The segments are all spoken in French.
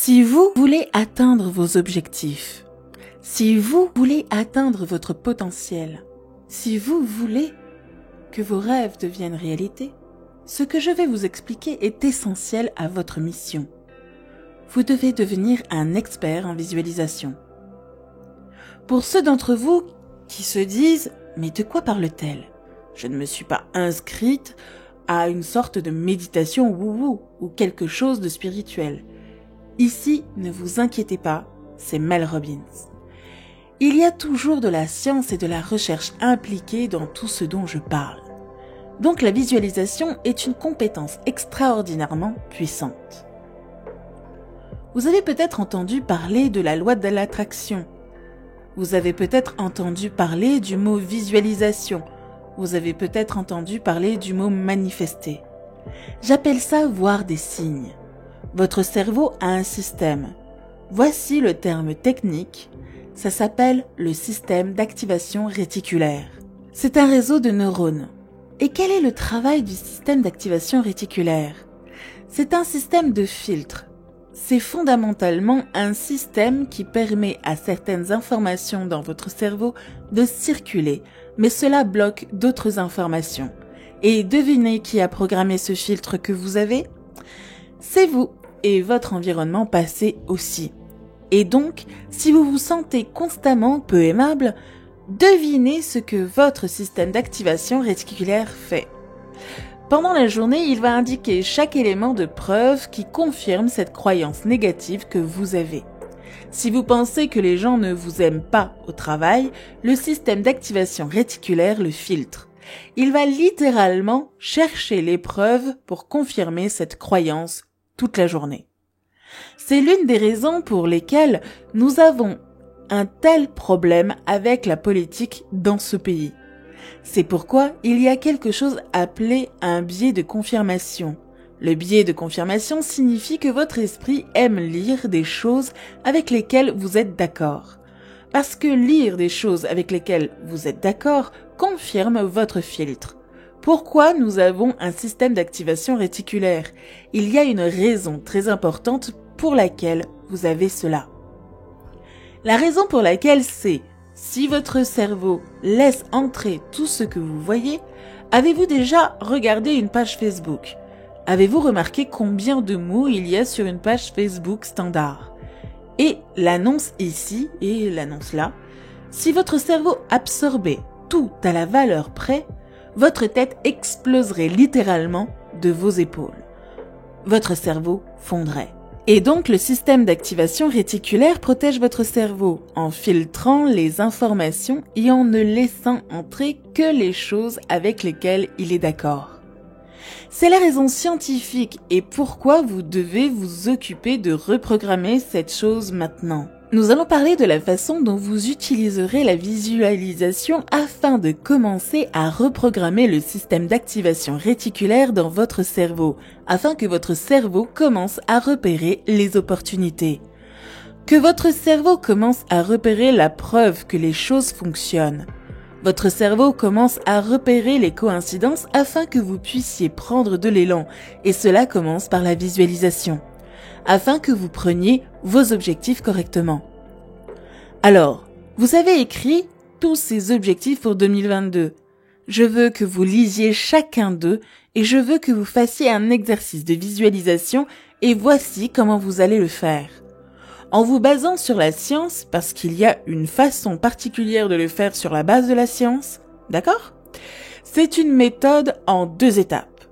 Si vous voulez atteindre vos objectifs, si vous voulez atteindre votre potentiel, si vous voulez que vos rêves deviennent réalité, ce que je vais vous expliquer est essentiel à votre mission. Vous devez devenir un expert en visualisation. Pour ceux d'entre vous qui se disent « Mais de quoi parle-t-elle ? Je ne me suis pas inscrite à une sorte de méditation wou-wou ou quelque chose de spirituel. » Ici, ne vous inquiétez pas, c'est Mel Robbins. Il y a toujours de la science et de la recherche impliquées dans tout ce dont je parle. Donc la visualisation est une compétence extraordinairement puissante. Vous avez peut-être entendu parler de la loi de l'attraction. Vous avez peut-être entendu parler du mot visualisation. Vous avez peut-être entendu parler du mot manifester. J'appelle ça voir des signes. Votre cerveau a un système. Voici le terme technique. Ça s'appelle le système d'activation réticulaire. C'est un réseau de neurones. Et quel est le travail du système d'activation réticulaire ? C'est un système de filtre. C'est fondamentalement un système qui permet à certaines informations dans votre cerveau de circuler, mais cela bloque d'autres informations. Et devinez qui a programmé ce filtre que vous avez ? C'est vous et votre environnement passé aussi. Et donc, si vous vous sentez constamment peu aimable, devinez ce que votre système d'activation réticulaire fait. Pendant la journée, il va indiquer chaque élément de preuve qui confirme cette croyance négative que vous avez. Si vous pensez que les gens ne vous aiment pas au travail, le système d'activation réticulaire le filtre. Il va littéralement chercher les preuves pour confirmer cette croyance toute la journée. C'est l'une des raisons pour lesquelles nous avons un tel problème avec la politique dans ce pays. C'est pourquoi il y a quelque chose appelé un biais de confirmation. Le biais de confirmation signifie que votre esprit aime lire des choses avec lesquelles vous êtes d'accord. Parce que lire des choses avec lesquelles vous êtes d'accord confirme votre filtre. Pourquoi nous avons un système d'activation réticulaire ? Il y a une raison très importante pour laquelle vous avez cela. La raison pour laquelle c'est si votre cerveau laisse entrer tout ce que vous voyez, avez-vous déjà regardé une page Facebook ? Avez-vous remarqué combien de mots il y a sur une page Facebook standard ? Et l'annonce ici et l'annonce là, si votre cerveau absorbait tout à la valeur près, votre tête exploserait littéralement de vos épaules. Votre cerveau fondrait. Et donc le système d'activation réticulaire protège votre cerveau en filtrant les informations et en ne laissant entrer que les choses avec lesquelles il est d'accord. C'est la raison scientifique et pourquoi vous devez vous occuper de reprogrammer cette chose maintenant. Nous allons parler de la façon dont vous utiliserez la visualisation afin de commencer à reprogrammer le système d'activation réticulaire dans votre cerveau, afin que votre cerveau commence à repérer les opportunités. Que votre cerveau commence à repérer la preuve que les choses fonctionnent. Votre cerveau commence à repérer les coïncidences afin que vous puissiez prendre de l'élan, et cela commence par la visualisation, afin que vous preniez vos objectifs correctement. Alors, vous avez écrit tous ces objectifs pour 2022. Je veux que vous lisiez chacun d'eux et je veux que vous fassiez un exercice de visualisation et voici comment vous allez le faire. En vous basant sur la science, parce qu'il y a une façon particulière de le faire sur la base de la science, d'accord ? C'est une méthode en 2 étapes.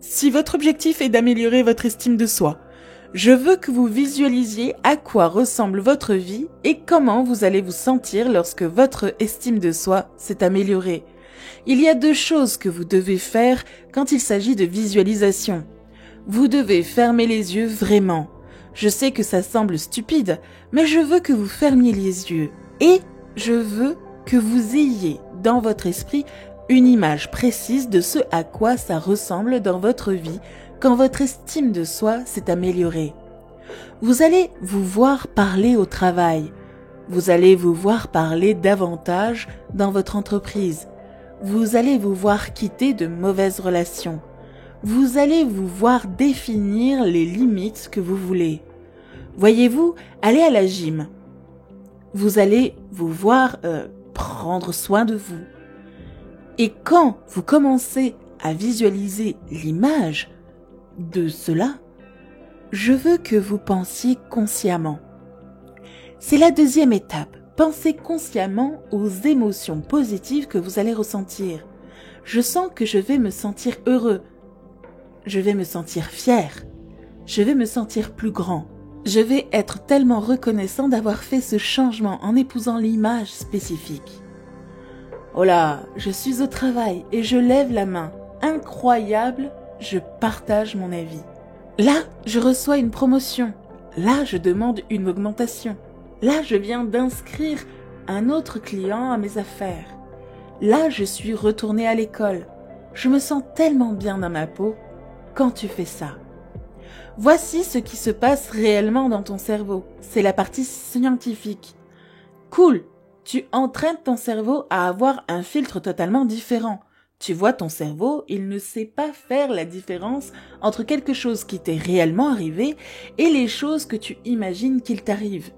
Si votre objectif est d'améliorer votre estime de soi, je veux que vous visualisiez à quoi ressemble votre vie et comment vous allez vous sentir lorsque votre estime de soi s'est améliorée. Il y a 2 choses que vous devez faire quand il s'agit de visualisation. Vous devez fermer les yeux vraiment. Je sais que ça semble stupide, mais je veux que vous fermiez les yeux. Et je veux que vous ayez dans votre esprit une image précise de ce à quoi ça ressemble dans votre vie quand votre estime de soi s'est améliorée. Vous allez vous voir parler au travail. Vous allez vous voir parler davantage dans votre entreprise. Vous allez vous voir quitter de mauvaises relations. Vous allez vous voir définir les limites que vous voulez. Voyez-vous, allez à la gym. Vous allez vous voir prendre soin de vous. Et quand vous commencez à visualiser l'image de cela, je veux que vous pensiez consciemment. C'est la deuxième étape. Pensez consciemment aux émotions positives que vous allez ressentir. Je sens que je vais me sentir heureux. Je vais me sentir fier. Je vais me sentir plus grand. Je vais être tellement reconnaissant d'avoir fait ce changement en épousant l'image spécifique. Oh là, je suis au travail et je lève la main. Incroyable, je partage mon avis. Là, je reçois une promotion. Là, je demande une augmentation. Là, je viens d'inscrire un autre client à mes affaires. Là, je suis retournée à l'école. Je me sens tellement bien dans ma peau quand tu fais ça. Voici ce qui se passe réellement dans ton cerveau. C'est la partie scientifique. Cool, tu entraînes ton cerveau à avoir un filtre totalement différent. Tu vois, ton cerveau, il ne sait pas faire la différence entre quelque chose qui t'est réellement arrivé et les choses que tu imagines qu'il t'arrive.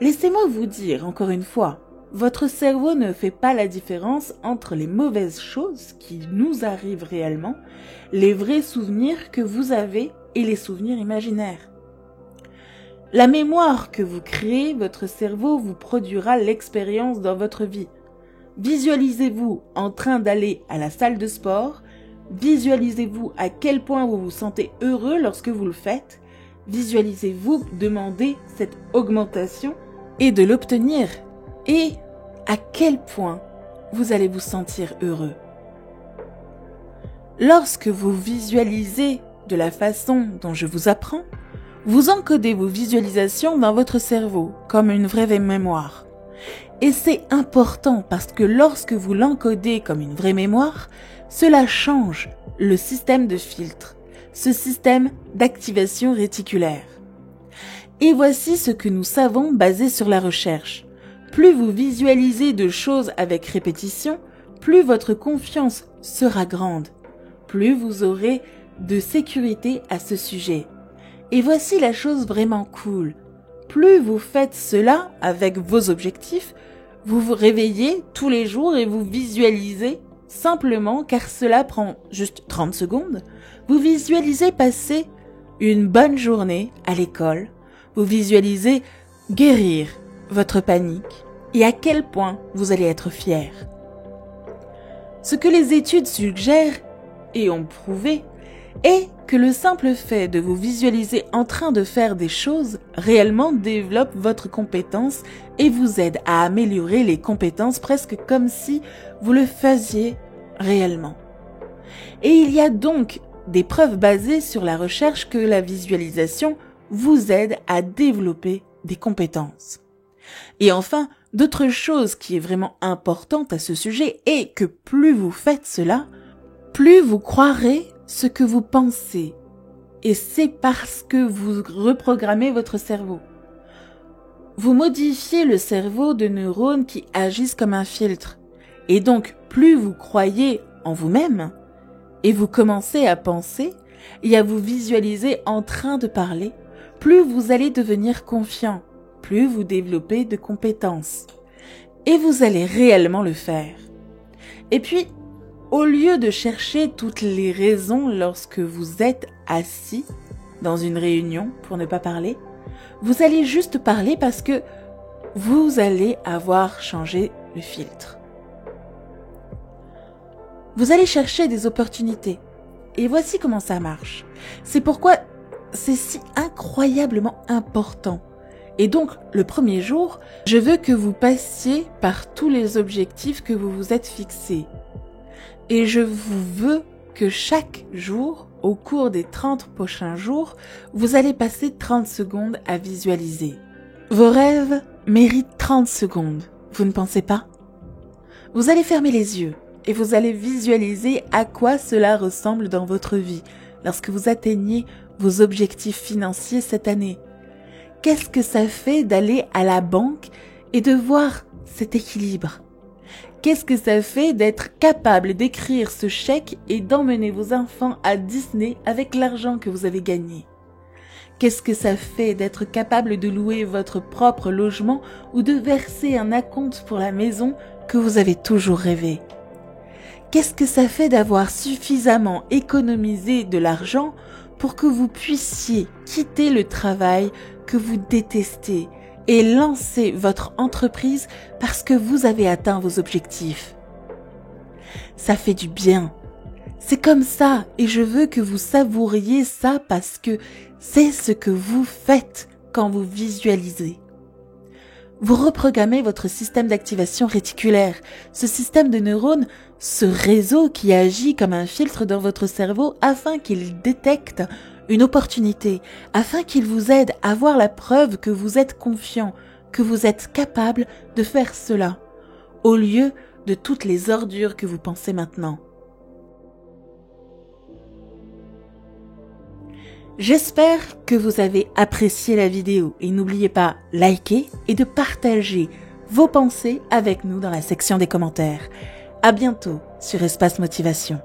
Laissez-moi vous dire, encore une fois, votre cerveau ne fait pas la différence entre les mauvaises choses qui nous arrivent réellement, les vrais souvenirs que vous avez et les souvenirs imaginaires. La mémoire que vous créez, votre cerveau vous produira l'expérience dans votre vie. Visualisez-vous en train d'aller à la salle de sport. Visualisez-vous à quel point vous vous sentez heureux lorsque vous le faites. Visualisez-vous demander cette augmentation et de l'obtenir. Et à quel point vous allez vous sentir heureux. Lorsque vous visualisez de la façon dont je vous apprends, vous encodez vos visualisations dans votre cerveau comme une vraie mémoire. Et c'est important parce que lorsque vous l'encodez comme une vraie mémoire, cela change le système de filtre, ce système d'activation réticulaire. Et voici ce que nous savons basé sur la recherche. Plus vous visualisez de choses avec répétition, plus votre confiance sera grande, plus vous aurez de sécurité à ce sujet. Et voici la chose vraiment cool. Plus vous faites cela avec vos objectifs, vous vous réveillez tous les jours et vous visualisez simplement, car cela prend juste 30 secondes, vous visualisez passer une bonne journée à l'école, vous visualisez guérir votre panique et à quel point vous allez être fier. Ce que les études suggèrent et ont prouvé est que le simple fait de vous visualiser en train de faire des choses réellement développe votre compétence et vous aide à améliorer les compétences presque comme si vous le faisiez réellement. Et il y a donc des preuves basées sur la recherche que la visualisation vous aide à développer des compétences. Et enfin, d'autre chose qui est vraiment importante à ce sujet est que plus vous faites cela, plus vous croirez ce que vous pensez. Et c'est parce que vous reprogrammez votre cerveau. Vous modifiez le cerveau de neurones qui agissent comme un filtre. Et donc, plus vous croyez en vous-même, et vous commencez à penser et à vous visualiser en train de parler, plus vous allez devenir confiant, plus vous développez de compétences. Et vous allez réellement le faire. Et puis, au lieu de chercher toutes les raisons lorsque vous êtes assis dans une réunion pour ne pas parler, vous allez juste parler parce que vous allez avoir changé le filtre. Vous allez chercher des opportunités. Et voici comment ça marche. C'est pourquoi c'est si incroyablement important. Et donc, le premier jour, je veux que vous passiez par tous les objectifs que vous vous êtes fixés. Et je vous veux que chaque jour, au cours des 30 prochains jours, vous allez passer 30 secondes à visualiser. Vos rêves méritent 30 secondes, vous ne pensez pas? Vous allez fermer les yeux et vous allez visualiser à quoi cela ressemble dans votre vie lorsque vous atteignez vos objectifs financiers cette année. Qu'est-ce que ça fait d'aller à la banque et de voir cet équilibre? Qu'est-ce que ça fait d'être capable d'écrire ce chèque et d'emmener vos enfants à Disney avec l'argent que vous avez gagné? Qu'est-ce que ça fait d'être capable de louer votre propre logement ou de verser un acompte pour la maison que vous avez toujours rêvé? Qu'est-ce que ça fait d'avoir suffisamment économisé de l'argent pour que vous puissiez quitter le travail que vous détestez et lancer votre entreprise parce que vous avez atteint vos objectifs? Ça fait du bien. C'est comme ça et je veux que vous savouriez ça parce que c'est ce que vous faites quand vous visualisez. Vous reprogrammez votre système d'activation réticulaire, ce système de neurones, ce réseau qui agit comme un filtre dans votre cerveau afin qu'il détecte une opportunité, afin qu'il vous aide à voir la preuve que vous êtes confiant, que vous êtes capable de faire cela, au lieu de toutes les ordures que vous pensez maintenant. J'espère que vous avez apprécié la vidéo et n'oubliez pas de liker et de partager vos pensées avec nous dans la section des commentaires. À bientôt sur Espace Motivation.